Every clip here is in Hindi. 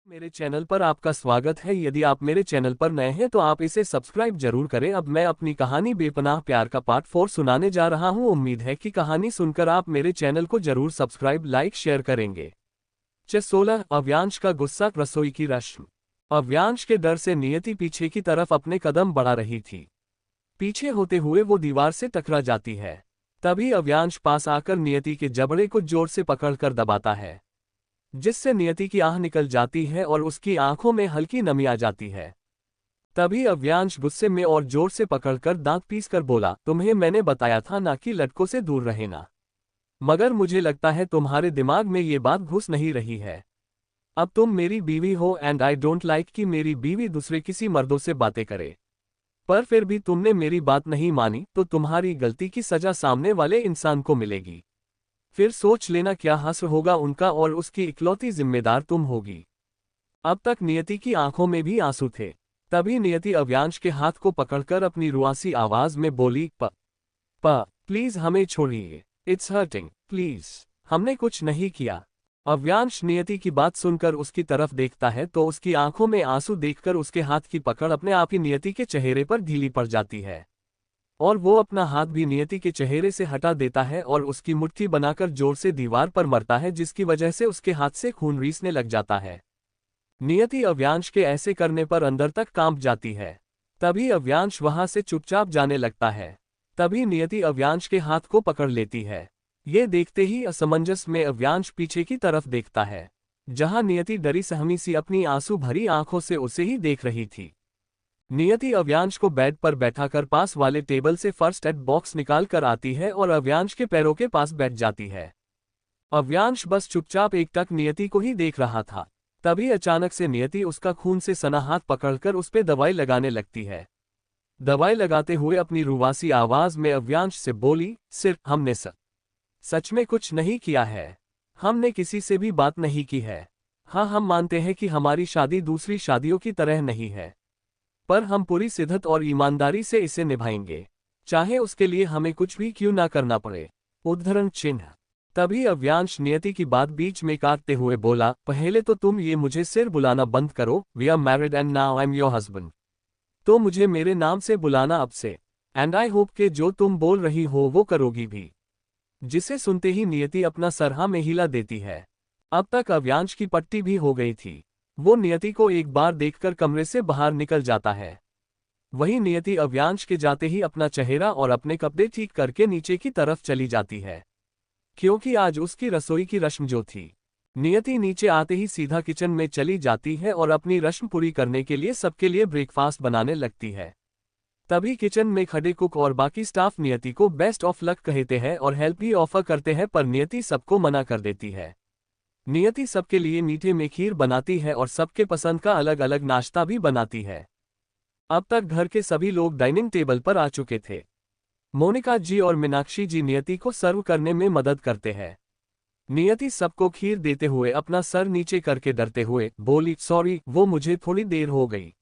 मेरे चैनल पर आपका स्वागत है। यदि आप मेरे चैनल पर नए हैं तो आप इसे सब्सक्राइब जरूर करें। अब मैं अपनी कहानी बेपनाह प्यार का पार्ट 4 सुनाने जा रहा हूं। उम्मीद है कि कहानी सुनकर आप मेरे चैनल को जरूर सब्सक्राइब लाइक शेयर करेंगे। 16 अव्यांश का गुस्सा, रसोई की रस्म। अव्यांश के डर से नियति पीछे की तरफ अपने कदम बढ़ा रही थी। पीछे होते हुए वो दीवार से टकरा जाती है। तभी अव्यांश पास आकर नियति के जबड़े को जोर से पकड़कर दबाता है, जिससे नियति की आह निकल जाती है और उसकी आंखों में हल्की नमी आ जाती है। तभी अव्यांश गुस्से में और जोर से पकड़कर दांत पीसकर बोला, तुम्हें मैंने बताया था ना कि लड़कों से दूर रहना, मगर मुझे लगता है तुम्हारे दिमाग में ये बात घुस नहीं रही है। अब तुम मेरी बीवी हो एंड आई डोंट लाइक कि मेरी बीवी दूसरे किसी मर्दों से बातें करे। पर फिर भी तुमने मेरी बात नहीं मानी तो तुम्हारी गलती की सजा सामने वाले इंसान को मिलेगी। फिर सोच लेना क्या हश्र होगा उनका और उसकी इकलौती जिम्मेदार तुम होगी। अब तक नियति की आंखों में भी आंसू थे। तभी नियति अव्यांश के हाथ को पकड़कर अपनी रुआसी आवाज में बोली, प्लीज हमें छोड़िए, इट्स हर्टिंग, प्लीज, हमने कुछ नहीं किया। अव्यांश नियति की बात सुनकर उसकी तरफ देखता है तो उसकी आंखों में आंसू देखकर उसके हाथ की पकड़ अपने आप ही नियति के चेहरे पर ढीली पड़ जाती है और वो अपना हाथ भी नियति के चेहरे से हटा देता है और उसकी मुट्ठी बनाकर जोर से दीवार पर मरता है, जिसकी वजह से उसके हाथ से खून रीसने लग जाता है। नियति अव्यांश के ऐसे करने पर अंदर तक कांप जाती है। तभी अव्यांश वहां से चुपचाप जाने लगता है। तभी नियति अव्यांश के हाथ को पकड़ लेती है। ये देखते ही असमंजस में अव्यांश पीछे की तरफ देखता है, जहां नियति डरी सहमी सी अपनी आंसू भरी आंखों से उसे ही देख रही थी। नियति अव्यांश को बेड पर बैठाकर पास वाले टेबल से फर्स्ट एड बॉक्स निकाल कर आती है और अव्यांश के पैरों के पास बैठ जाती है। अव्यांश बस चुपचाप एकटक नियति को ही देख रहा था। तभी अचानक से नियति उसका खून से सना हाथ पकड़कर उस पे दवाई लगाने लगती है। दवाई लगाते हुए अपनी रुवासी आवाज में अव्यांश से बोली, सिर्फ हमने सच में कुछ नहीं किया है। हमने किसी से भी बात नहीं की है। हाँ, हम मानते हैं कि हमारी शादी दूसरी शादियों की तरह नहीं है, पर हम पूरी शिद्दत और ईमानदारी से इसे निभाएंगे, चाहे उसके लिए हमें कुछ भी क्यों ना करना पड़े। उद्धरण चिन्ह। तभी अव्यांश नियति की बात बीच में काटते हुए बोला, पहले तो तुम ये मुझे सिर बुलाना बंद करो। We are married and now I am your husband. तो मुझे मेरे नाम से बुलाना अब से, एंड आई होप कि जो तुम बोल रही हो वो करोगी भी। जिसे सुनते ही नियति अपना सर हाँ में हिला देती है। अब तक अव्यांश की पट्टी भी हो गई थी। वो नियति को एक बार देखकर कमरे से बाहर निकल जाता है। वहीं नियति अव्यांश के जाते ही अपना चेहरा और अपने कपड़े ठीक करके नीचे की तरफ चली जाती है, क्योंकि आज उसकी रसोई की रस्म जो थी। नियति नीचे आते ही सीधा किचन में चली जाती है और अपनी रस्म पूरी करने के लिए सबके लिए ब्रेकफास्ट बनाने लगती है। तभी किचन में खड़े कुक और बाकी स्टाफ नियति को बेस्ट ऑफ लक कहते हैं और हेल्प भी ऑफर करते हैं, पर नियति सबको मना कर देती है। नियति सबके लिए मीठे में खीर बनाती है और सबके पसंद का अलग अलग नाश्ता भी बनाती है। अब तक घर के सभी लोग डाइनिंग टेबल पर आ चुके थे। मोनिका जी और मीनाक्षी जी नियति को सर्व करने में मदद करते हैं। नियति सबको खीर देते हुए अपना सर नीचे करके डरते हुए बोली, सॉरी, वो मुझे थोड़ी देर हो गई,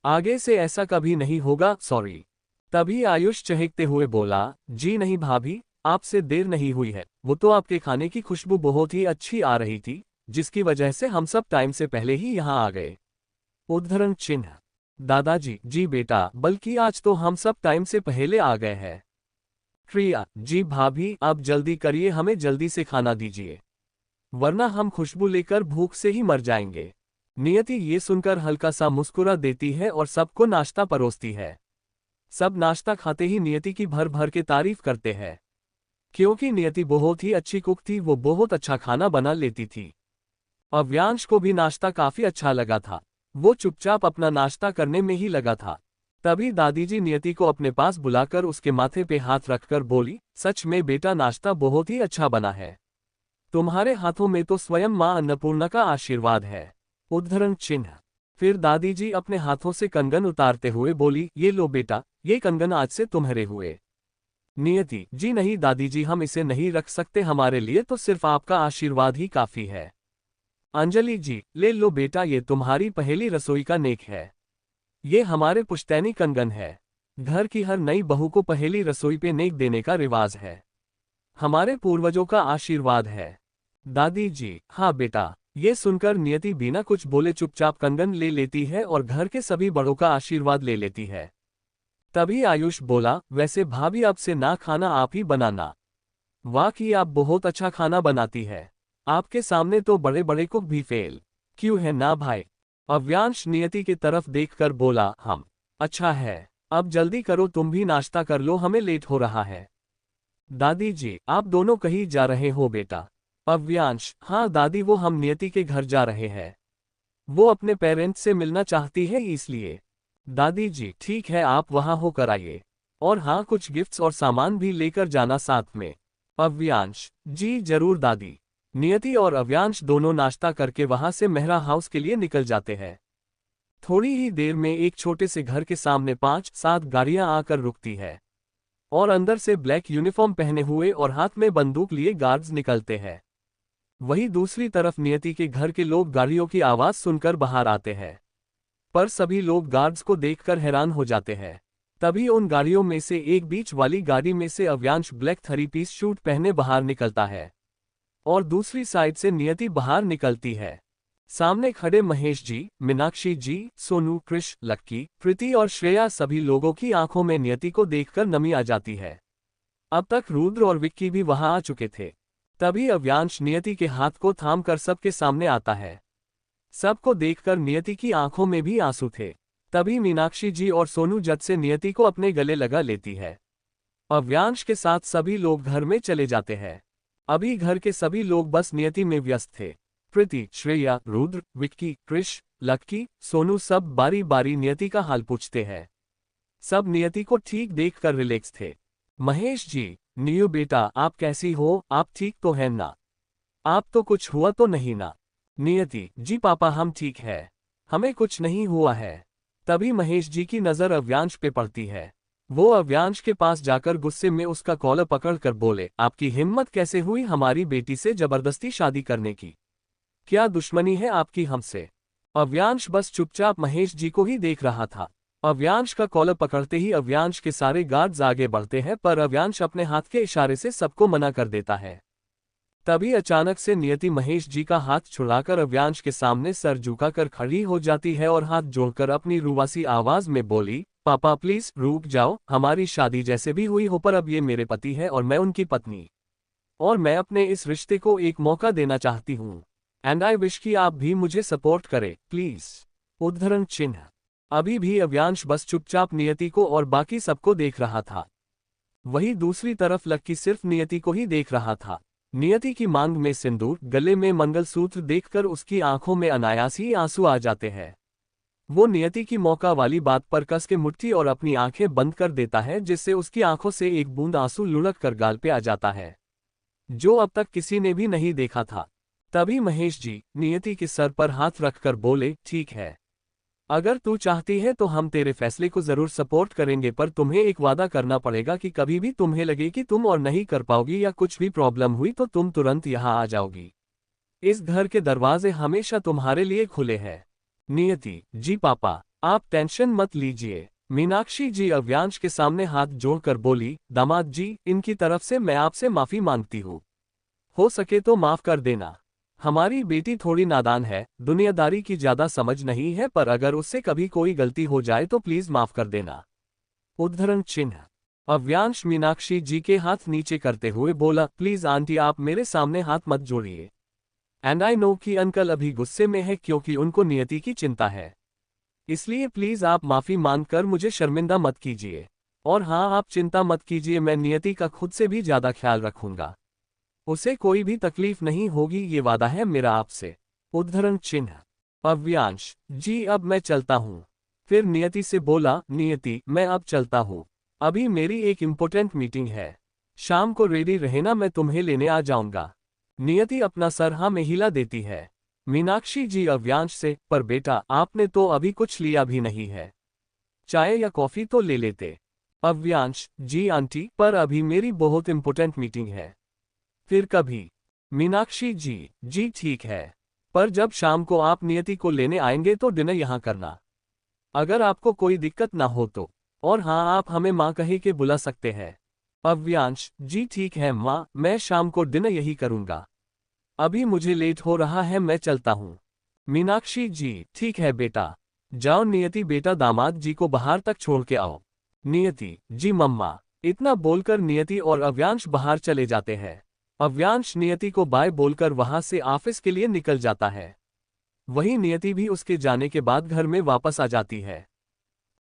आगे से ऐसा कभी नहीं होगा, सॉरी। तभी आयुष चहकते हुए बोला, जी नहीं भाभी, आपसे देर नहीं हुई है, वो तो आपके खाने की खुशबू बहुत ही अच्छी आ रही थी, जिसकी वजह से हम सब टाइम से पहले ही यहाँ आ गए। उद्धरण चिन्ह। दादाजी, जी बेटा, बल्कि आज तो हम सब टाइम से पहले आ गए हैं। प्रिया, जी भाभी, अब जल्दी करिए, हमें जल्दी से खाना दीजिए, वरना हम खुशबू लेकर भूख से ही मर जाएंगे। नियति ये सुनकर हल्का सा मुस्कुरा देती है और सबको नाश्ता परोसती है। सब नाश्ता खाते ही नियति की भर भर के तारीफ करते हैं, क्योंकि नियति बहुत ही अच्छी कुक थी, वो बहुत अच्छा खाना बना लेती थी। अव्यांश को भी नाश्ता काफी अच्छा लगा था। वो चुपचाप अपना नाश्ता करने में ही लगा था। तभी दादी जी नियति को अपने पास बुलाकर उसके माथे पे हाथ रखकर बोली, सच में बेटा, नाश्ता बहुत ही अच्छा बना है, तुम्हारे हाथों में तो स्वयं मां अन्नपूर्णा का आशीर्वाद है। उद्धरण चिन्ह। फिर दादी जी अपने हाथों से कंगन उतारते हुए बोली, ये लो बेटा, ये कंगन आज से तुम्हारे हुए। नियति, जी नहीं दादी जी, हम इसे नहीं रख सकते, हमारे लिए तो सिर्फ आपका आशीर्वाद ही काफी है। अंजलि जी, ले लो बेटा, ये तुम्हारी पहली रसोई का नेक है। ये हमारे पुश्तैनी कंगन है। घर की हर नई बहू को पहली रसोई पे नेक देने का रिवाज है, हमारे पूर्वजों का आशीर्वाद है। दादी जी, हाँ बेटा, ये सुनकर नियति बिना कुछ बोले चुपचाप कंगन ले लेती है और घर के सभी बड़ों का आशीर्वाद ले लेती है। तभी आयुष बोला, वैसे भाभी अब से ना खाना आप ही बनाना। वाकई आप बहुत अच्छा खाना बनाती है। आपके सामने तो बड़े बड़े कुक भी फेल क्यों है ना भाई। अव्यांश नियति की तरफ देखकर बोला, हम। अच्छा है, अब जल्दी करो, तुम भी नाश्ता कर लो, हमें लेट हो रहा है। दादी जी, आप दोनों कहीं जा रहे हो बेटा? अव्यांश, हाँ दादी, वो हम नियति के घर जा रहे हैं। वो अपने पेरेंट्स से मिलना चाहती है इसलिए। दादी जी, ठीक है, आप वहां होकर आइए। और हाँ, कुछ गिफ्ट्स और सामान भी लेकर जाना साथ में। अव्यांश, जी जरूर दादी। नियति और अव्यांश दोनों नाश्ता करके वहां से मेहरा हाउस के लिए निकल जाते हैं। थोड़ी ही देर में एक छोटे से घर के सामने 5-7 गाड़ियां आकर रुकती है और अंदर से ब्लैक यूनिफॉर्म पहने हुए और हाथ में बंदूक लिए गार्ड्स निकलते हैं। वहीं दूसरी तरफ नियति के घर के लोग गाड़ियों की आवाज सुनकर बाहर आते हैं, पर सभी लोग गार्ड्स को देखकर हैरान हो जाते हैं। तभी उन गाड़ियों में से एक बीच वाली गाड़ी में से अव्यांश ब्लैक 3-पीस सूट पहने बाहर निकलता है और दूसरी साइड से नियति बाहर निकलती है। सामने खड़े महेश जी, मीनाक्षी जी, सोनू, कृष, लक्की, प्रीति और श्रेया, सभी लोगों की आंखों में नियति को देखकर नमी आ जाती है। अब तक रुद्र और विक्की भी वहां आ चुके थे। तभी अव्यांश नियति के हाथ को थामकर सबके सामने आता है। सबको देखकर नियति की आंखों में भी आंसू थे। तभी मीनाक्षी जी और सोनू जट से नियति को अपने गले लगा लेती है। अव्यांश के साथ सभी लोग घर में चले जाते हैं। अभी घर के सभी लोग बस नियति में व्यस्त थे। प्रीति, श्रेया, रुद्र, विक्की, कृष, लक्की, सोनू सब बारी बारी नियति का हाल पूछते हैं। सब नियति को ठीक देखकर रिलैक्स थे। महेश जी, नियु बेटा, आप कैसी हो? आप ठीक तो हैं ना? आप तो कुछ हुआ तो नहीं ना? नियति, जी पापा, हम ठीक है, हमें कुछ नहीं हुआ है। तभी महेश जी की नजर अव्यांश पे पड़ती है। वो अव्यांश के पास जाकर गुस्से में उसका कॉलर पकड़कर बोले, आपकी हिम्मत कैसे हुई हमारी बेटी से जबरदस्ती शादी करने की? क्या दुश्मनी है आपकी हमसे? अव्यांश बस चुपचाप महेश जी को ही देख रहा था। अव्यांश का कॉलर पकड़ते ही अव्यांश के सारे गार्ड्स आगे बढ़ते हैं, पर अव्यांश अपने हाथ के इशारे से सबको मना कर देता है। तभी अचानक से नियति महेश जी का हाथ छुड़ाकर अव्यांश के सामने सर झुकाकर खड़ी हो जाती है और हाथ जोड़कर अपनी रुवासी आवाज में बोली, पापा प्लीज रुक जाओ, हमारी शादी जैसे भी हुई हो, पर अब ये मेरे पति है और मैं उनकी पत्नी, और मैं अपने इस रिश्ते को एक मौका देना चाहती हूँ। एंड आई विश कि आप भी मुझे सपोर्ट करें प्लीज। उद्धरण चिन्ह। अभी भी अव्यांश बस चुपचाप नियति को और बाकी सबको देख रहा था। वहीं दूसरी तरफ लक्की सिर्फ नियति को ही देख रहा था। नियति की मांग में सिंदूर, गले में मंगलसूत्र देखकर उसकी आंखों में अनायास ही आंसू आ जाते हैं। वो नियति की मौका वाली बात पर कस के मुट्ठी और अपनी आंखें बंद कर देता है, जिससे उसकी आंखों से एक बूंद आंसू लुढ़क कर गाल पे आ जाता है, जो अब तक किसी ने भी नहीं देखा था। तभी महेश जी नियति के सर पर हाथ रखकर बोले, ठीक है, अगर तू चाहती है तो हम तेरे फैसले को जरूर सपोर्ट करेंगे, पर तुम्हें एक वादा करना पड़ेगा कि कभी भी तुम्हें लगे कि तुम और नहीं कर पाओगी या कुछ भी प्रॉब्लम हुई तो तुम तुरंत यहाँ आ जाओगी। इस घर के दरवाजे हमेशा तुम्हारे लिए खुले हैं। नियति, जी पापा, आप टेंशन मत लीजिए। मीनाक्षी जी अव्यांश के सामने हाथ जोड़कर बोली, दामाद जी, इनकी तरफ से मैं आपसे माफी मांगती हूँ, हो सके तो माफ कर देना। हमारी बेटी थोड़ी नादान है, दुनियादारी की ज्यादा समझ नहीं है, पर अगर उससे कभी कोई गलती हो जाए तो प्लीज माफ कर देना। उद्धरण चिन्ह। अव्यांश मीनाक्षी जी के हाथ नीचे करते हुए बोला, प्लीज आंटी, आप मेरे सामने हाथ मत जोड़िए। एंड आई नो कि अंकल अभी गुस्से में है क्योंकि उनको नियति की चिंता है, इसलिए प्लीज आप माफी मांगकर मुझे शर्मिंदा मत कीजिए। और हाँ, आप चिंता मत कीजिए, मैं नियति का खुद से भी ज्यादा ख्याल रखूंगा, उसे कोई भी तकलीफ नहीं होगी, ये वादा है मेरा आपसे। उद्धरण चिन्ह। अव्यांश, जी अब मैं चलता हूँ। फिर नियति से बोला, नियति, मैं अब चलता हूँ, अभी मेरी एक इम्पोर्टेंट मीटिंग है, शाम को रेडी रहना, मैं तुम्हें लेने आ जाऊंगा। नियति अपना सर हाँ में हिला देती है। मीनाक्षी जी अव्यांश से, पर बेटा आपने तो अभी कुछ लिया भी नहीं है, चाय या कॉफी तो ले लेते। अव्यांश, जी आंटी, पर अभी मेरी बहुत इम्पोर्टेंट मीटिंग है, फिर कभी। मीनाक्षी जी, जी ठीक है, पर जब शाम को आप नियति को लेने आएंगे तो डिनर यहाँ करना, अगर आपको कोई दिक्कत ना हो तो। और हाँ, आप हमें माँ कहे के बुला सकते हैं। अव्यांश, जी ठीक है माँ, मैं शाम को डिनर यही करूँगा। अभी मुझे लेट हो रहा है, मैं चलता हूँ। मीनाक्षी जी, ठीक है बेटा, जाओ। नियति, बेटा दामाद जी को बाहर तक छोड़ के आओ। नियति, जी मम्मा। इतना बोलकर नियति और अव्यांश बाहर चले जाते हैं। अव्यांश नियति को बाय बोलकर वहां से ऑफिस के लिए निकल जाता है। वहीं नियति भी उसके जाने के बाद घर में वापस आ जाती है।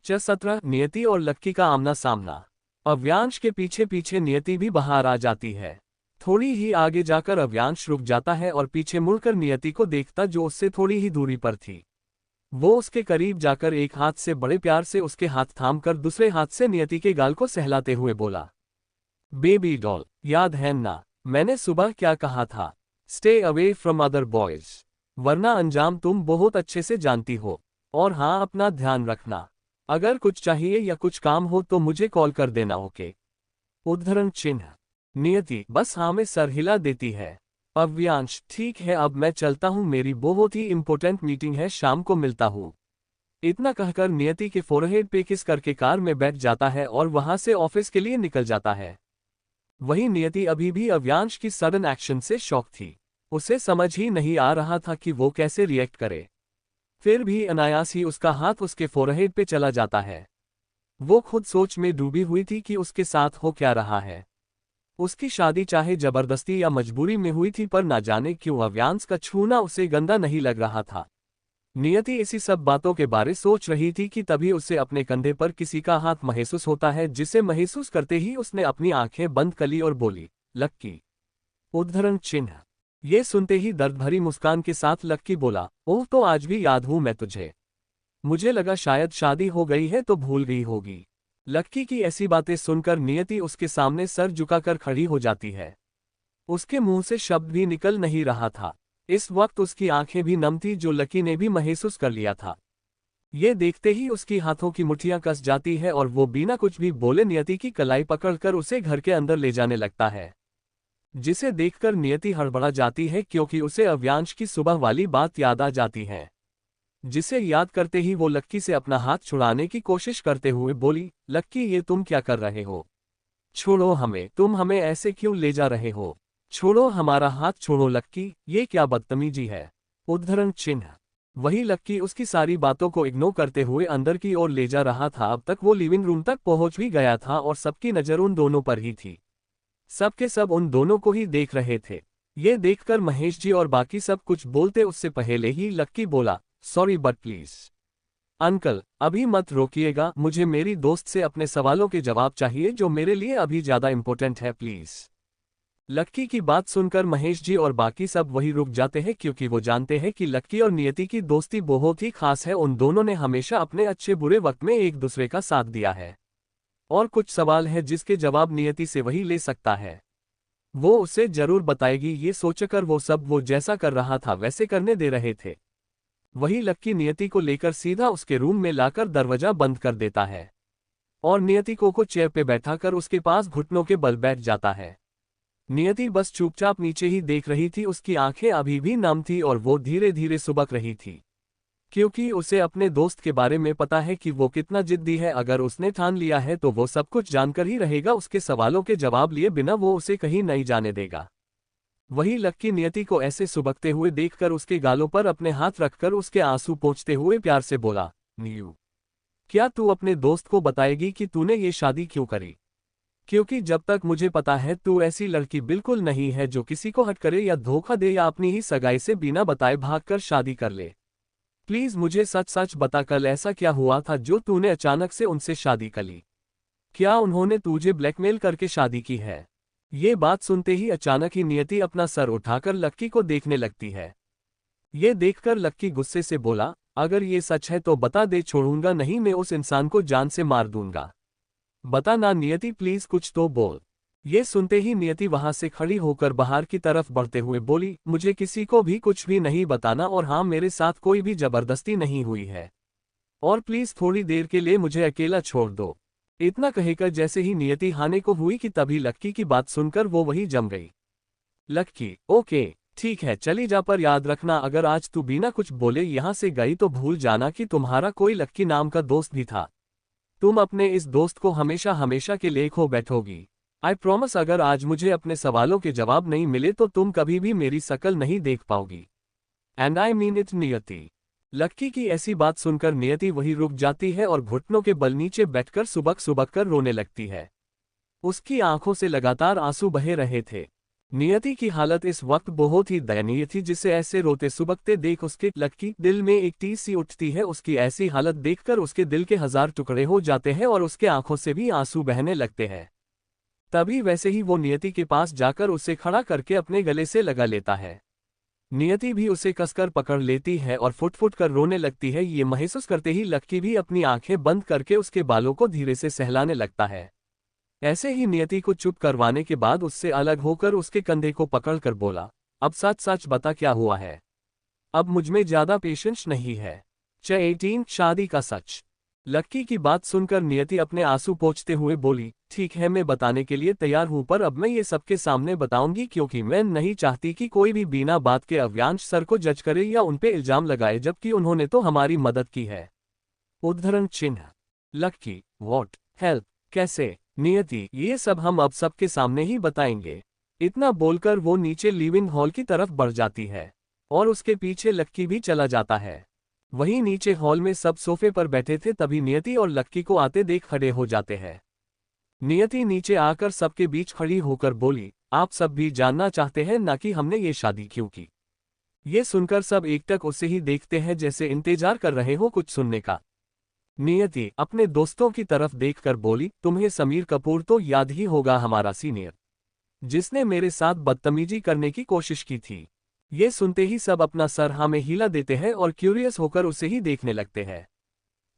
17 नियति और लक्की का आमना सामना। अव्यांश के पीछे पीछे नियति भी बाहर आ जाती है। थोड़ी ही आगे जाकर अव्यांश रुक जाता है और पीछे मुड़कर नियति को देखता, जो उससे थोड़ी ही दूरी पर थी। वो उसके करीब जाकर एक हाथ से बड़े प्यार से उसके हाथ थामकर दूसरे हाथ से नियति के गाल को सहलाते हुए बोला, बेबी डॉल, याद है ना मैंने सुबह क्या कहा था? Stay away from other boys, वरना अंजाम तुम बहुत अच्छे से जानती हो। और हाँ, अपना ध्यान रखना। अगर कुछ चाहिए या कुछ काम हो तो मुझे कॉल कर देना, ओके? उद्धरण चिन्ह। नियति बस हाँ में सर हिला देती है। अव्यांश, ठीक है, अब मैं चलता हूँ, मेरी बहुत ही इंपॉर्टेंट मीटिंग है, शाम को मिलता हूँ। इतना कहकर नियति के फोरहेड पे किस करके कार में बैठ जाता है और वहां से ऑफिस के लिए निकल जाता है। वहीं नियति अभी भी अव्यांश की सडन एक्शन से शॉक थी। उसे समझ ही नहीं आ रहा था कि वो कैसे रिएक्ट करे। फिर भी अनायास ही उसका हाथ उसके फोरहेड पे चला जाता है। वो खुद सोच में डूबी हुई थी कि उसके साथ हो क्या रहा है। उसकी शादी चाहे जबरदस्ती या मजबूरी में हुई थी, पर ना जाने क्यों अव्यांश का छूना उसे गंदा नहीं लग रहा था। नियति इसी सब बातों के बारे सोच रही थी कि तभी उसे अपने कंधे पर किसी का हाथ महसूस होता है, जिसे महसूस करते ही उसने अपनी आंखें बंद कर ली और बोली, लक्की। उद्धरण चिन्ह। ये सुनते ही दर्द भरी मुस्कान के साथ लक्की बोला, ओह, तो आज भी याद हूं मैं तुझे। मुझे लगा शायद शादी हो गई है तो भूल गई होगी। लक्की की ऐसी बातें सुनकर नियति उसके सामने सर झुकाकर खड़ी हो जाती है। उसके मुंह से शब्द भी निकल नहीं रहा था। इस वक्त उसकी आंखें भी नम थी, जो लक्की ने भी महसूस कर लिया था। ये देखते ही उसकी हाथों की मुट्ठियां कस जाती है और वो बिना कुछ भी बोले नियति की कलाई पकड़कर उसे घर के अंदर ले जाने लगता है। जिसे देखकर नियति हड़बड़ा जाती है, क्योंकि उसे अव्यांश की सुबह वाली बात याद आ जाती है। जिसे याद करते ही वो लक्की से अपना हाथ छुड़ाने की कोशिश करते हुए बोली, लक्की, ये तुम क्या कर रहे हो? छोड़ो हमें, तुम हमें ऐसे क्यों ले जा रहे हो? छोड़ो हमारा हाथ, छोड़ो लक्की, ये क्या बदतमीजी है? उद्धरण चिन्ह। वही लक्की उसकी सारी बातों को इग्नोर करते हुए अंदर की ओर ले जा रहा था। अब तक वो लिविंग रूम तक पहुंच भी गया था और सबकी नजर उन दोनों पर ही थी। सब के सब उन दोनों को ही देख रहे थे। ये देखकर महेश जी और बाकी सब कुछ बोलते उससे पहले ही लक्की बोला, सॉरी बट प्लीज अंकल, अभी मत रोकिएगा, मुझे मेरी दोस्त से अपने सवालों के जवाब चाहिए, जो मेरे लिए अभी ज्यादा इंपॉर्टेंट है, प्लीज। लक्की की बात सुनकर महेश जी और बाकी सब वही रुक जाते हैं, क्योंकि वो जानते हैं कि लक्की और नियति की दोस्ती बहुत ही खास है। उन दोनों ने हमेशा अपने अच्छे बुरे वक्त में एक दूसरे का साथ दिया है। और कुछ सवाल है जिसके जवाब नियति से वही ले सकता है। वो उसे जरूर बताएगी। ये सोचकर वो जैसा कर रहा था वैसे करने दे रहे थे। वही लक्की नियति को लेकर सीधा उसके रूम में लाकर दरवाजा बंद कर देता है और नियति को चेयर पे बैठाकर उसके पास घुटनों के बल बैठ जाता है। नियति बस चुपचाप नीचे ही देख रही थी। उसकी आंखें अभी भी नम थी और वो धीरे धीरे सुबक रही थी, क्योंकि उसे अपने दोस्त के बारे में पता है कि वो कितना जिद्दी है। अगर उसने ठान लिया है तो वो सब कुछ जानकर ही रहेगा। उसके सवालों के जवाब लिए बिना वो उसे कहीं नहीं जाने देगा। वही लक्की नियति को ऐसे सुबकते हुए देखकर उसके गालों पर अपने हाथ रखकर उसके आंसू पोंछते हुए प्यार से बोला, नीयू, क्या तू अपने दोस्त को बताएगी कि तूने ये शादी क्यों करी? क्योंकि जब तक मुझे पता है तू ऐसी लड़की बिल्कुल नहीं है जो किसी को हट करे या धोखा दे या अपनी ही सगाई से बिना बताए भागकर शादी कर ले। प्लीज मुझे सच सच बता, कल ऐसा क्या हुआ था जो तूने अचानक से उनसे शादी कर ली? क्या उन्होंने तुझे ब्लैकमेल करके शादी की है? ये बात सुनते ही अचानक ही नियति अपना सर उठाकर लक्की को देखने लगती है। ये देखकर लक्की गुस्से से बोला, अगर ये सच है तो बता दे, छोड़ूंगा नहीं मैं उस इंसान को जान से मार दूंगा। बता ना नियति, प्लीज कुछ तो बोल। ये सुनते ही नियति वहां से खड़ी होकर बाहर की तरफ बढ़ते हुए बोली, मुझे किसी को भी कुछ भी नहीं बताना, और हाँ, मेरे साथ कोई भी जबरदस्ती नहीं हुई है, और प्लीज थोड़ी देर के लिए मुझे अकेला छोड़ दो। इतना कहेकर जैसे ही नियति हाने को हुई कि तभी लक्की की बात सुनकर वो वही जम गई। लक्की, ओके ठीक है, चली जा, पर याद रखना अगर आज तू बिना कुछ बोले यहां से गई तो भूल जाना कि तुम्हारा कोई लक्की नाम का दोस्त भी था। तुम अपने इस दोस्त को हमेशा हमेशा के लिए खो बैठोगी। आई प्रॉमिस अगर आज मुझे अपने सवालों के जवाब नहीं मिले तो तुम कभी भी मेरी शक्ल नहीं देख पाओगी। एंड आई मीन इट नियति। लक्की की ऐसी बात सुनकर नियति वही रुक जाती है और घुटनों के बल नीचे बैठकर सुबक सुबक कर रोने लगती है। उसकी आंखों से लगातार आंसू बहे रहे थे। नियति की हालत इस वक्त बहुत ही दयनीय थी, जिसे ऐसे रोते सुबकते देख उसके लक्की दिल में एक टीस सी उठती है। उसकी ऐसी हालत देखकर उसके दिल के 1000 टुकड़े हो जाते हैं और उसके आंखों से भी आंसू बहने लगते हैं। तभी वैसे ही वो नियति के पास जाकर उसे खड़ा करके अपने गले से लगा लेता है। नियति भी उसे कसकर पकड़ लेती है और फुट फुट कर रोने लगती है। ये महसूस करते ही लक्की भी अपनी आंखें बंद करके उसके बालों को धीरे से सहलाने लगता है। ऐसे ही नियति को चुप करवाने के बाद उससे अलग होकर उसके कंधे को पकड़कर बोला, अब सच सच बता क्या हुआ है। अब मुझमें ज्यादा पेशेंस नहीं है। 18 शादी का सच। लक्की की बात सुनकर नियति अपने आंसू पोंछते हुए बोली, ठीक है मैं बताने के लिए तैयार हूं, पर अब मैं ये सबके सामने बताऊंगी क्योंकि मैं नहीं चाहती कि कोई भी बिना बात के अव्यांश सर को जज करे या उनपे इल्जाम लगाए, जबकि उन्होंने तो हमारी मदद की है। उद्धरण चिन्ह। लक्की, व्हाट, हेल्प, कैसे, नियति, ये सब हम अब सबके सामने ही बताएंगे। इतना बोलकर वो नीचे लिविंग हॉल की तरफ बढ़ जाती है और उसके पीछे लक्की भी चला जाता है। वहीं नीचे हॉल में सब सोफे पर बैठे थे, तभी नियति और लक्की को आते देख खड़े हो जाते हैं। नियति नीचे आकर सबके बीच खड़ी होकर बोली, आप सब भी जानना चाहते हैं ना कि हमने ये शादी क्यों की। ये सुनकर सब एकटक उसे ही देखते हैं जैसे इंतजार कर रहे हो कुछ सुनने का। नियति अपने दोस्तों की तरफ देखकर बोली, तुम्हें समीर कपूर तो याद ही होगा, हमारा सीनियर, जिसने मेरे साथ बदतमीजी करने की कोशिश की थी। ये सुनते ही सब अपना सर हाँ में हिला देते हैं और क्यूरियस होकर उसे ही देखने लगते हैं।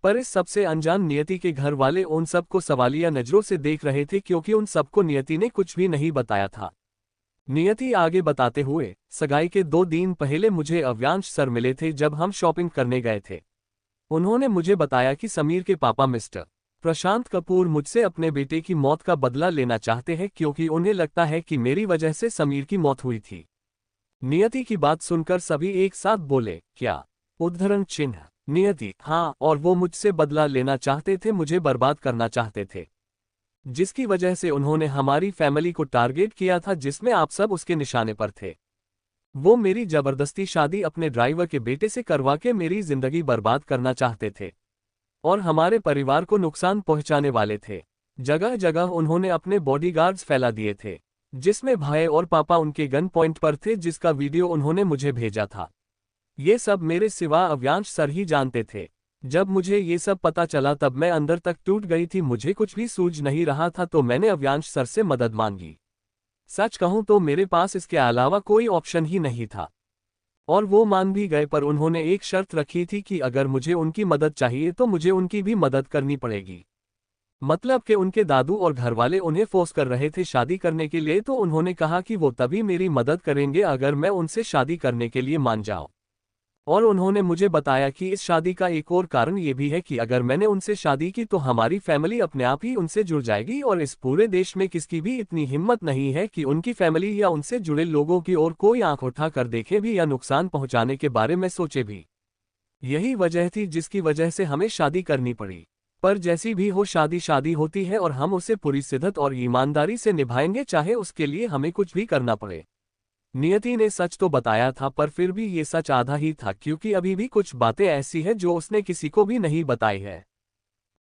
पर इस सबसे अनजान नियति के घर वाले उन सबको सवालिया नजरों से देख रहे थे, क्योंकि उन सबको नियति ने कुछ भी नहीं बताया था। नियति आगे बताते हुए, सगाई के 2 दिन पहले मुझे अव्यांश सर मिले थे जब हम शॉपिंग करने गए थे। उन्होंने मुझे बताया कि समीर के पापा मिस्टर प्रशांत कपूर मुझसे अपने बेटे की मौत का बदला लेना चाहते हैं, क्योंकि उन्हें लगता है कि मेरी वजह से समीर की मौत हुई थी। नियति की बात सुनकर सभी एक साथ बोले, क्या। उद्धरण चिन्ह। नियति, हाँ, और वो मुझसे बदला लेना चाहते थे, मुझे बर्बाद करना चाहते थे, जिसकी वजह से उन्होंने हमारी फैमिली को टारगेट किया था, जिसमें आप सब उसके निशाने पर थे। वो मेरी जबरदस्ती शादी अपने ड्राइवर के बेटे से करवा के मेरी जिंदगी बर्बाद करना चाहते थे और हमारे परिवार को नुकसान पहुंचाने वाले थे। जगह जगह उन्होंने अपने बॉडीगार्ड्स फैला दिए थे, जिसमें भाई और पापा उनके गन पॉइंट पर थे, जिसका वीडियो उन्होंने मुझे भेजा था। ये सब मेरे सिवा अव्यांश सर ही जानते थे। जब मुझे ये सब पता चला तब मैं अंदर तक टूट गई थी, मुझे कुछ भी सूझ नहीं रहा था, तो मैंने अव्यांश सर से मदद मांगी। सच कहूं तो मेरे पास इसके अलावा कोई ऑप्शन ही नहीं था और वो मान भी गए, पर उन्होंने एक शर्त रखी थी कि अगर मुझे उनकी मदद चाहिए तो मुझे उनकी भी मदद करनी पड़ेगी। मतलब कि उनके दादू और घरवाले उन्हें फोर्स कर रहे थे शादी करने के लिए, तो उन्होंने कहा कि वो तभी मेरी मदद करेंगे अगर मैं उनसे शादी करने के लिए मान जाऊं। और उन्होंने मुझे बताया कि इस शादी का एक और कारण ये भी है कि अगर मैंने उनसे शादी की तो हमारी फैमिली अपने आप ही उनसे जुड़ जाएगी और इस पूरे देश में किसी भी इतनी हिम्मत नहीं है कि उनकी फैमिली या उनसे जुड़े लोगों की ओर कोई आंख उठा कर देखे भी या नुकसान पहुंचाने के बारे में सोचे भी। यही वजह थी जिसकी वजह से हमें शादी करनी पड़ी। पर जैसी भी हो, शादी शादी होती है और हम उसे पूरी शिद्दत और ईमानदारी से निभाएंगे, चाहे उसके लिए हमें कुछ भी करना पड़े। नियति ने सच तो बताया था, पर फिर भी ये सच आधा ही था, क्योंकि अभी भी कुछ बातें ऐसी हैं जो उसने किसी को भी नहीं बताई है।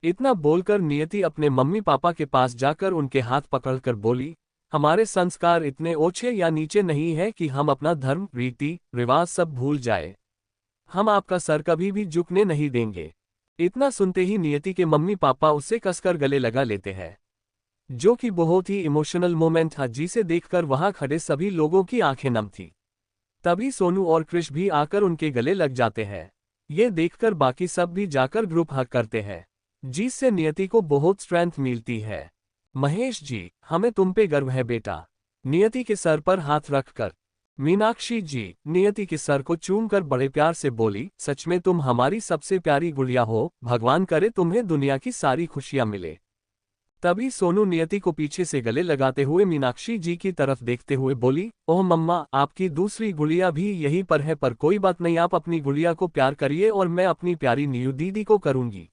इतना बोलकर नियति अपने मम्मी पापा के पास जाकर उनके हाथ पकड़कर बोली, हमारे संस्कार इतने ओछे या नीचे नहीं है कि हम अपना धर्म, रीति रिवाज सब भूल जाए। हम आपका सर कभी भी झुकने नहीं देंगे। इतना सुनते ही नियति के मम्मी पापा उससे कसकर गले लगा लेते हैं, जो कि बहुत ही इमोशनल मोमेंट था, जिसे देखकर वहां खड़े सभी लोगों की आंखें नम थी। तभी सोनू और कृष भी आकर उनके गले लग जाते हैं। ये देखकर बाकी सब भी जाकर ग्रुप हग करते हैं, जिससे नियति को बहुत स्ट्रेंथ मिलती है। महेश जी, हमें तुम पे गर्व है बेटा। नियति के सर पर हाथ रखकर मीनाक्षी जी नियति के सर को चूमकर बड़े प्यार से बोली, सच में तुम हमारी सबसे प्यारी गुड़िया हो, भगवान करे तुम्हें दुनिया की सारी खुशियां मिले। तभी सोनू नियति को पीछे से गले लगाते हुए मीनाक्षी जी की तरफ देखते हुए बोली, ओह मम्मा, आपकी दूसरी गुड़िया भी यहीं पर है, पर कोई बात नहीं, आप अपनी गुड़िया को प्यार करिए और मैं अपनी प्यारी नीयू दीदी को करूंगी।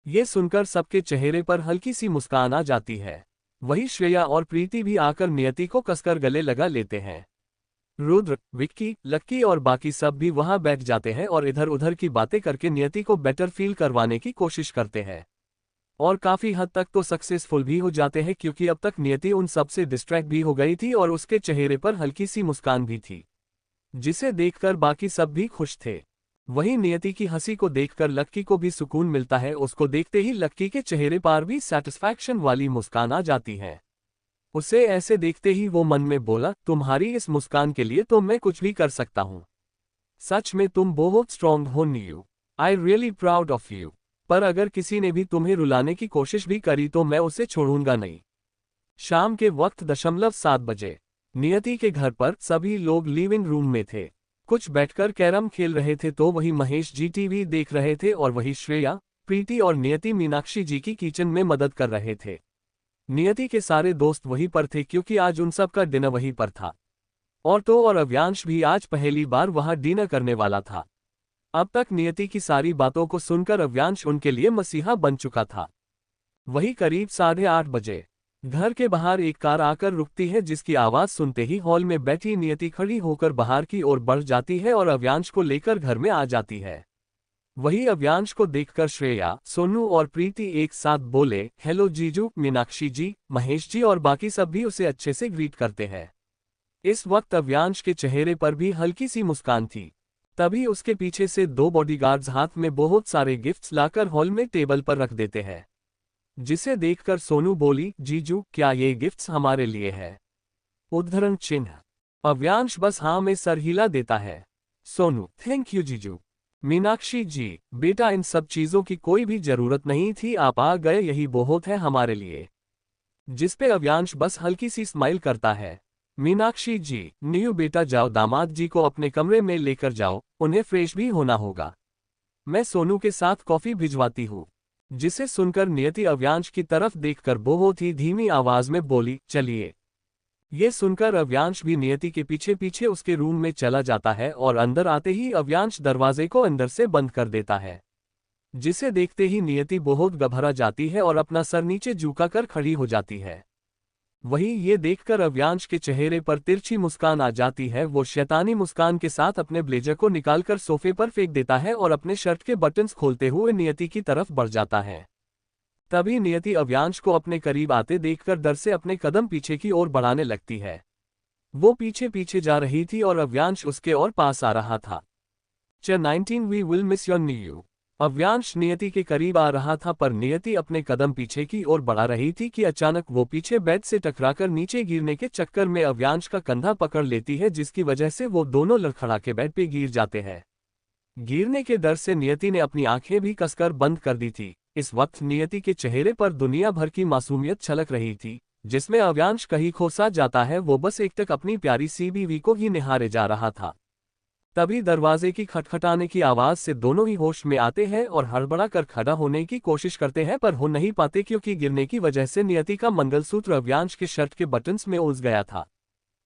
ये सुनकर सबके चेहरे पर हल्की सी मुस्कान आ जाती है। वही श्रेया और प्रीति भी आकर नियति को कसकर गले लगा लेते हैं। रुद्र, विक्की, लक्की और बाकी सब भी वहां बैठ जाते हैं और इधर उधर की बातें करके नियति को बेटर फील करवाने की कोशिश करते हैं। और काफी हद तक तो सक्सेसफुल भी हो जाते हैं, क्योंकि अब तक नियति उन सब से डिस्ट्रैक्ट भी हो गई थी और उसके चेहरे पर हल्की सी मुस्कान भी थी, जिसे देखकर बाकी सब भी खुश थे। वहीं नियति की हंसी को देखकर लक्की को भी सुकून मिलता है। उसको देखते ही लक्की के चेहरे पर भी सेटिस्फैक्शन वाली मुस्कान आ जाती है। उसे ऐसे देखते ही वो मन में बोला, तुम्हारी इस मुस्कान के लिए तो मैं कुछ भी कर सकता हूँ। सच में तुम बहुत स्ट्रॉन्ग हो Neue. I really proud of you. पर अगर किसी ने भी तुम्हें रुलाने की कोशिश भी करी तो मैं उसे छोड़ूंगा नहीं। शाम के वक्त 7:00 बजे नियति के घर पर सभी लोग लिविंग रूम में थे। कुछ बैठकर कैरम खेल रहे थे तो वही महेश जी टीवी देख रहे थे और वही श्रेया, प्रीति और नियति मीनाक्षी जी की किचन में मदद कर रहे थे। नियति के सारे दोस्त वहीं पर थे क्योंकि आज उन सब का डिनर वहीं पर था। और तो और अव्यांश भी आज पहली बार वहां डिनर करने वाला था। अब तक नियति की सारी बातों को सुनकर अव्यांश उनके लिए मसीहा बन चुका था। वही करीब 8:30 बजे घर के बाहर एक कार आकर रुकती है, जिसकी आवाज सुनते ही हॉल में बैठी नियति खड़ी होकर बाहर की ओर बढ़ जाती है और अव्यांश को लेकर घर में आ जाती है। वही अव्यांश को देखकर श्रेया, सोनू और प्रीति एक साथ बोले, हेलो जीजू, मीनाक्षी जी, महेश जी और बाकी सब भी उसे अच्छे से ग्रीट करते हैं। इस वक्त अव्यांश के चेहरे पर भी हल्की सी मुस्कान थी। तभी उसके पीछे से 2 बॉडीगार्ड्स हाथ में बहुत सारे गिफ्ट्स लाकर हॉल में टेबल पर रख देते हैं, जिसे देखकर सोनू बोली, जीजू क्या ये गिफ्ट्स हमारे लिए है? उद्धरण चिन्ह। अव्यांश बस हाँ में सर हिला देता है। सोनू, थैंक यू जीजू। मीनाक्षी जी, बेटा इन सब चीजों की कोई भी जरूरत नहीं थी, आप आ गए यही बहुत है हमारे लिए। जिसपे अव्यांश बस हल्की सी स्माइल करता है। मीनाक्षी जी, न्यू बेटा जाओ दामाद जी को अपने कमरे में लेकर जाओ, उन्हें फ्रेश भी होना होगा। मैं सोनू के साथ कॉफी भिजवाती हूँ। जिसे सुनकर नियति अव्यांश की तरफ देखकर बहुत ही धीमी आवाज में बोली, चलिए। ये सुनकर अव्यांश भी नियति के पीछे पीछे उसके रूम में चला जाता है और अंदर आते ही अव्यांश दरवाजे को अंदर से बंद कर देता है। जिसे देखते ही नियति बहुत घबरा जाती है और अपना सर नीचे झुकाकर खड़ी हो जाती है। वही ये देखकर अव्यांश के चेहरे पर तिरछी मुस्कान आ जाती है। वो शैतानी मुस्कान के साथ अपने ब्लेजर को निकालकर सोफे पर फेंक देता है और अपने शर्ट के बटन्स खोलते हुए नियति की तरफ बढ़ जाता है। तभी नियति अव्यांश को अपने करीब आते देखकर डर से अपने कदम पीछे की ओर बढ़ाने लगती है। वो पीछे पीछे जा रही थी और अव्यांश उसके और पास आ रहा था। 19 we will miss your new. Avyansh Niyati के करीब आ रहा था पर नियति अपने कदम पीछे की ओर बढ़ा रही थी कि अचानक वो पीछे बेड से टकराकर नीचे गिरने के चक्कर में अव्यांश का कंधा पकड़ लेती है, जिसकी वजह से वो दोनों लड़खड़ा के बेड पे गिर जाते हैं। गिरने के डर से नियति ने अपनी आंखें भी कसकर बंद कर दी थी। इस वक्त नियति के चेहरे पर दुनिया भर की मासूमियत छलक रही थी, जिसमें अव्यांश कहीं खोसा जाता है। वो बस एकटक अपनी प्यारी सी बीवी को ही निहारे जा रहा था। तभी दरवाजे की खटखटाने की आवाज से दोनों ही होश में आते हैं और हड़बड़ा कर खड़ा होने की कोशिश करते हैं, पर हो नहीं पाते क्योंकि गिरने की वजह से नियति का मंगलसूत्र अव्यांश के शर्ट के बटन्स में उलझ गया था।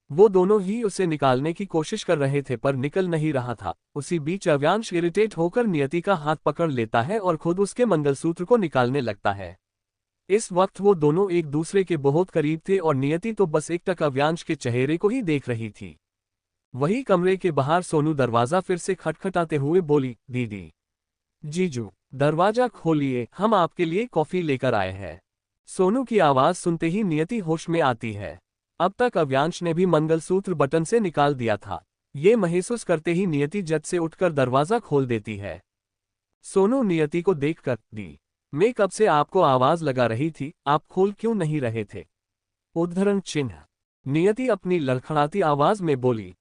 वो दोनों ही उसे निकालने की कोशिश कर रहे थे पर निकल नहीं रहा था। उसी बीच अव्यांश इरिटेट होकर नियति का हाथ पकड़ लेता है और खुद उसके मंगलसूत्र को निकालने लगता है। इस वक्त वो दोनों एक दूसरे के बहुत करीब थे और नियति तो बस एकटक अव्यांश के चेहरे को ही देख रही थी। वही कमरे के बाहर सोनू दरवाजा फिर से खटखटाते हुए बोली, दीदी, जीजू, दरवाजा खोलिए, हम आपके लिए कॉफी लेकर आए हैं। सोनू की आवाज सुनते ही नियति होश में आती है। अब तक अव्यांश ने भी मंगलसूत्र बटन से निकाल दिया था। ये महसूस करते ही नियति झट से उठकर दरवाजा खोल देती है। सोनू नियति को देखकर, दी, मैं कब से आपको आवाज लगा रही थी, आप खोल क्यों नहीं रहे थे? उद्धरण चिन्ह। नियति अपनी लड़खड़ाती आवाज में बोली,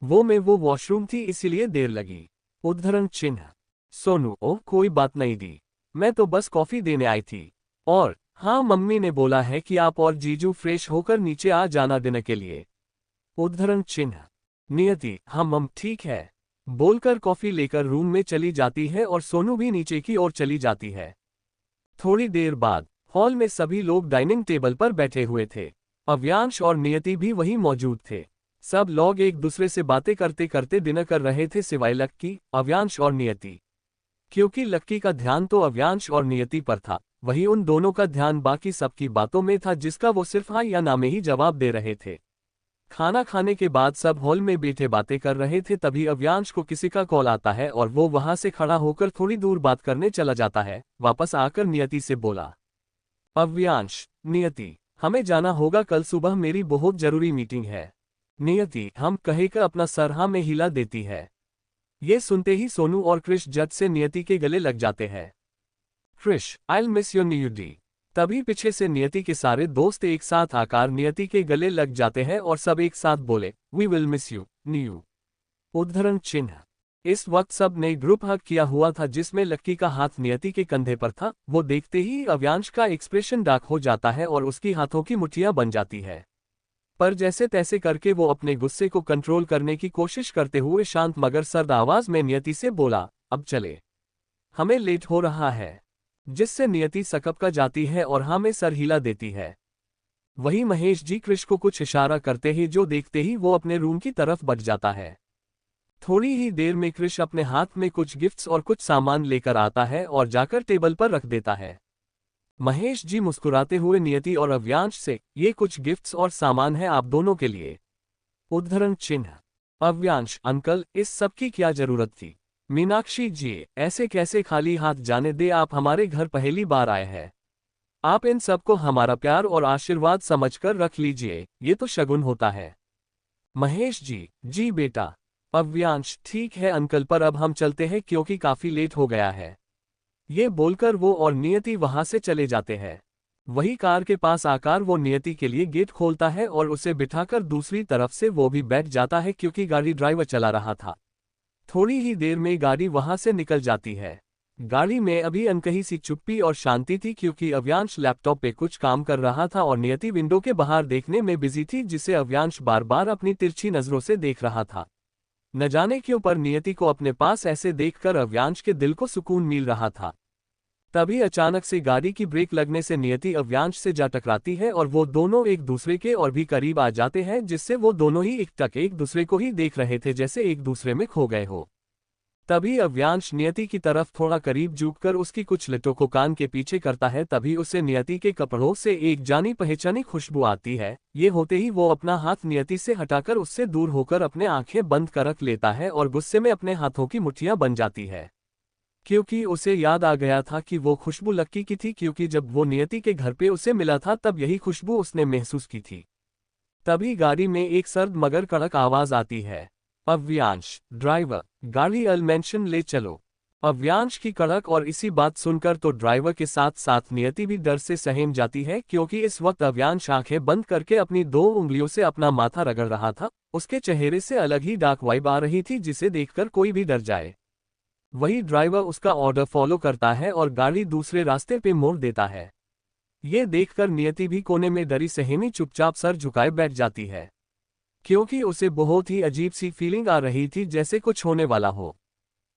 वो मैं वॉशरूम थी इसीलिए देर लगी। उद्धरण चिन्ह। सोनू, ओह कोई बात नहीं दी, मैं तो बस कॉफी देने आई थी। और हाँ, मम्मी ने बोला है कि आप और जीजू फ्रेश होकर नीचे आ जाना डिनर के लिए। उद्धरण चिन्ह। नियति, हाँ मम ठीक है, बोलकर कॉफी लेकर रूम में चली जाती है और सोनू भी नीचे की ओर चली जाती है। थोड़ी देर बाद हॉल में सभी लोग डाइनिंग टेबल पर बैठे हुए थे। अव्यांश और नियति भी वहीं मौजूद थे। सब लोग एक दूसरे से बातें करते करते डिनर कर रहे थे सिवाय लक्की, अव्यांश और नियति। क्योंकि लक्की का ध्यान तो अव्यांश और नियति पर था, वहीं उन दोनों का ध्यान बाकी सबकी बातों में था, जिसका वो सिर्फ हाँ या ना में ही जवाब दे रहे थे। खाना खाने के बाद सब हॉल में बैठे बातें कर रहे थे, तभी अव्यांश को किसी का कॉल आता है और वो वहां से खड़ा होकर थोड़ी दूर बात करने चला जाता है। वापस आकर नियति से बोला, अव्यांश, नियति, हमें जाना होगा, कल सुबह मेरी बहुत जरूरी मीटिंग है। नियति हम कहेकर अपना सर हाँ में हिला देती है। ये सुनते ही सोनू और क्रिश जट से नियति के गले लग जाते हैं। क्रिश, आई मिस यू नियति। तभी पीछे से नियति के सारे दोस्त एक साथ आकर नियति के गले लग जाते हैं और सब एक साथ बोले, we will miss you new. उद्धरण चिन्ह। इस वक्त सब ने ग्रुप हग किया हुआ था, जिसमें लक्की का हाथ नियति के कंधे पर था। वो देखते ही अव्यांश का एक्सप्रेशन डार्क हो जाता है और उसकी हाथों की मुठ्ठियां बन जाती है। पर जैसे तैसे करके वो अपने गुस्से को कंट्रोल करने की कोशिश करते हुए शांत मगर सर्द आवाज में नियति से बोला, अब चले, हमें लेट हो रहा है। जिससे नियति सकप का जाती है और हाँ में सर हिला देती है। वही महेश जी क्रिश को कुछ इशारा करते ही जो देखते ही वो अपने रूम की तरफ बढ़ जाता है। थोड़ी ही देर में क्रिश अपने हाथ में कुछ गिफ्ट्स और कुछ सामान लेकर आता है और जाकर टेबल पर रख देता है। महेश जी मुस्कुराते हुए नियति और अव्यांश से, ये कुछ गिफ्ट्स और सामान है आप दोनों के लिए। उद्धरण चिन्ह। अव्यांश, अंकल, इस सब की क्या जरूरत थी? मीनाक्षी जी, ऐसे कैसे खाली हाथ जाने दे, आप हमारे घर पहली बार आए हैं। आप इन सबको हमारा प्यार और आशीर्वाद समझकर रख लीजिए, ये तो शगुन होता है। महेश जी, जी बेटा। अव्यांश, ठीक है अंकल, पर अब हम चलते हैं क्योंकि काफी लेट हो गया है। ये बोलकर वो और नियति वहां से चले जाते हैं। वही कार के पास आकर वो नियति के लिए गेट खोलता है और उसे बिठाकर दूसरी तरफ से वो भी बैठ जाता है, क्योंकि गाड़ी ड्राइवर चला रहा था। थोड़ी ही देर में गाड़ी वहां से निकल जाती है। गाड़ी में अभी अनकही सी चुप्पी और शांति थी, क्योंकि अव्यांश लैपटॉप पे कुछ काम कर रहा था और नियति विंडो के बाहर देखने में बिजी थी, जिसे अव्यांश बार बार अपनी तिरछी नजरों से देख रहा था। न जाने क्यों पर नियति को अपने पास ऐसे देखकर अव्यांश के दिल को सुकून मिल रहा था। तभी अचानक से गाड़ी की ब्रेक लगने से नियति अव्यांश से जा टकराती है और वो दोनों एक दूसरे के और भी करीब आ जाते हैं, जिससे वो दोनों ही एकटक एक दूसरे को ही देख रहे थे, जैसे एक दूसरे में खो गए हो। तभी अव्यांश नियति की तरफ थोड़ा करीब झुककर उसकी कुछ लटों को कान के पीछे करता है। तभी उसे नियति के कपड़ों से एक जानी पहचानी खुशबू आती है। ये होते ही वो अपना हाथ नियति से हटाकर उससे दूर होकर अपने आंखें बंद कर रख लेता है और गुस्से में अपने हाथों की मुट्ठियां बन जाती है, क्योंकि उसे याद आ गया था कि वो खुशबू लक्की की थी, क्योंकि जब वो नियति के घर पे उसे मिला था तब यही खुशबू उसने महसूस की थी। तभी गाड़ी में एक सर्द मगर कड़क आवाज आती है, अव्यांश, ड्राइवर, गाड़ी अल मेंशन ले चलो। अव्यांश की कड़क और इसी बात सुनकर तो ड्राइवर के साथ साथ नियति भी डर से सहम जाती है, क्योंकि इस वक्त अव्यांश आंखें बंद करके अपनी 2 उंगलियों से अपना माथा रगड़ रहा था। उसके चेहरे से अलग ही डार्क वाइब आ रही थी, जिसे देखकर कोई भी डर जाए। वही ड्राइवर उसका ऑर्डर फॉलो करता है और गाड़ी दूसरे रास्ते पे मोड़ देता है। ये देखकर नियति भी कोने में डरी सहमी चुपचाप सर झुकाए बैठ जाती है, क्योंकि उसे बहुत ही अजीब सी फीलिंग आ रही थी, जैसे कुछ होने वाला हो।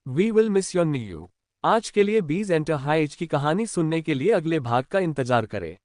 We will miss you new. आज के लिए बीज एंटर हाई एज की कहानी सुनने के लिए अगले भाग का इंतजार करें।